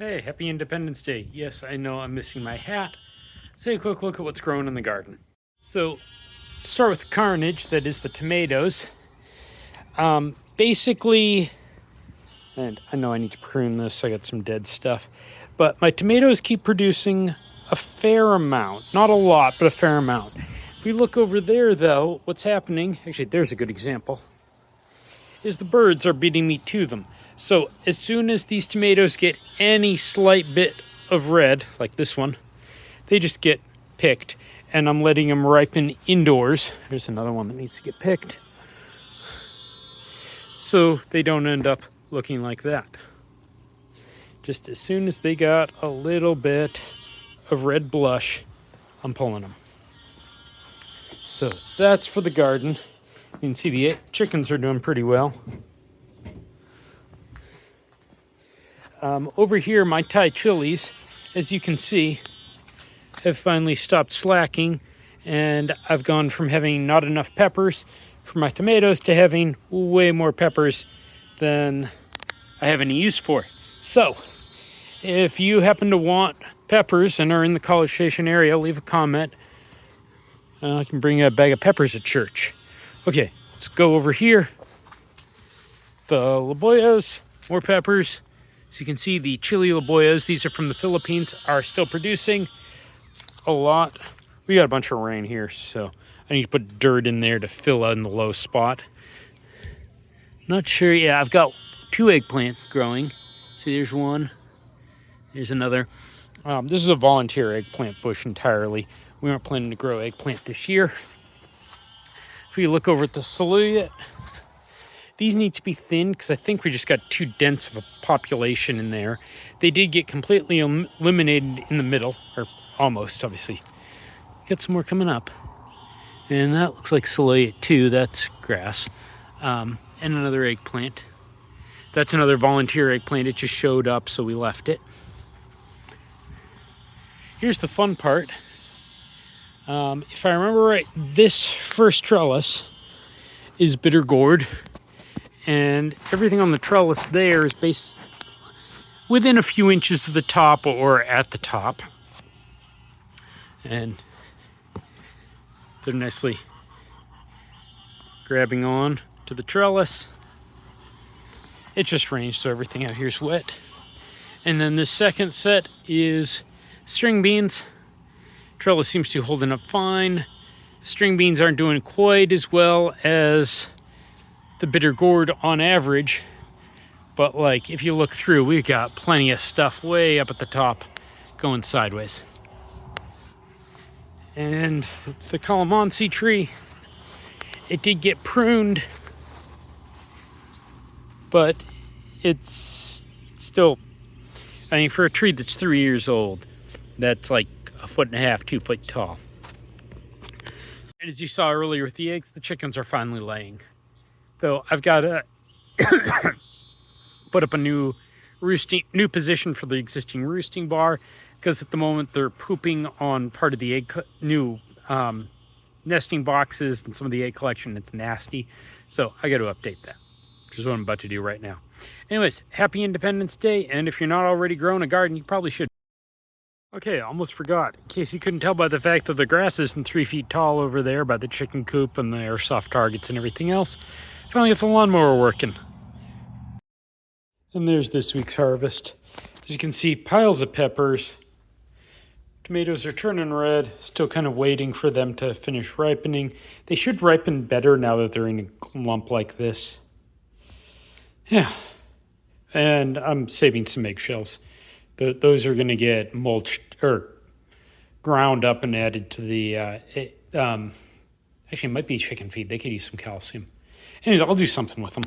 Hey, happy Independence Day. Yes, I know I'm missing my hat. Let's take a quick look at what's growing in the garden. So, start with the carnage, that is the tomatoes. Basically, and I know I need to prune this, I got some dead stuff, but my tomatoes keep producing a fair amount. Not a lot, but a fair amount. If we look over there, though, what's happening, actually, there's a good example, is the birds are beating me to them. So as soon as these tomatoes get any slight bit of red, like this one, they just get picked, and I'm letting them ripen indoors. There's another one that needs to get picked. So they don't end up looking like that. Just as soon as they got a little bit of red blush, I'm pulling them. So that's for the garden. You can see the chickens are doing pretty well. Over here, my Thai chilies, as you can see, have finally stopped slacking, and I've gone from having not enough peppers for my tomatoes to having way more peppers than I have any use for. So, if you happen to want peppers and are in the College Station area, leave a comment. I can bring a bag of peppers at church. Okay, let's go over here. The laboyos, more peppers. So you can see the chili laboyos, these are from the Philippines, are still producing a lot. We got a bunch of rain here, so I need to put dirt in there to fill in the low spot. Not sure, yeah, I've got 2 eggplant growing. See, there's one, there's another. This is a volunteer eggplant bush entirely. We aren't planning to grow eggplant this year. If we look over at the saluyot, these need to be thinned because I think we just got too dense of a population in there. They did get completely eliminated in the middle, or almost, obviously. Got some more coming up. And that looks like saluyot too. That's grass. And another eggplant. That's another volunteer eggplant. It just showed up, so we left it. Here's the fun part. If I remember right, this first trellis is bitter gourd. And everything on the trellis there is based within a few inches of the top or at the top. And they're nicely grabbing on to the trellis. It just rained, so everything out here is wet. And then this second set is string beans. Trellis seems to be holding up fine. String beans aren't doing quite as well as the bitter gourd on average, but like if you look through, we've got plenty of stuff way up at the top going sideways. And the calamansi tree, it did get pruned, but it's still, I mean, for a tree that's 3 years old, that's like 1.5 feet, 2 foot tall. And as you saw earlier with the eggs, the chickens are finally laying. So I've got to put up a new position for the existing roosting bar, because at the moment they're pooping on part of the new nesting boxes and some of the egg collection. It's nasty. So I got to update that, which is what I'm about to do right now. Anyways, happy Independence Day. And if you're not already growing a garden, you probably should. Okay, I almost forgot. In case you couldn't tell by the fact that the grass isn't 3 feet tall over there by the chicken coop and the airsoft targets and everything else, finally got the lawnmower working. And there's this week's harvest. As you can see, piles of peppers. Tomatoes are turning red, still kind of waiting for them to finish ripening. They should ripen better now that they're in a lump like this. Yeah. And I'm saving some eggshells. Those are going to get mulched or ground up and added to the, actually it might be chicken feed. They could use some calcium. Anyways, I'll do something with them.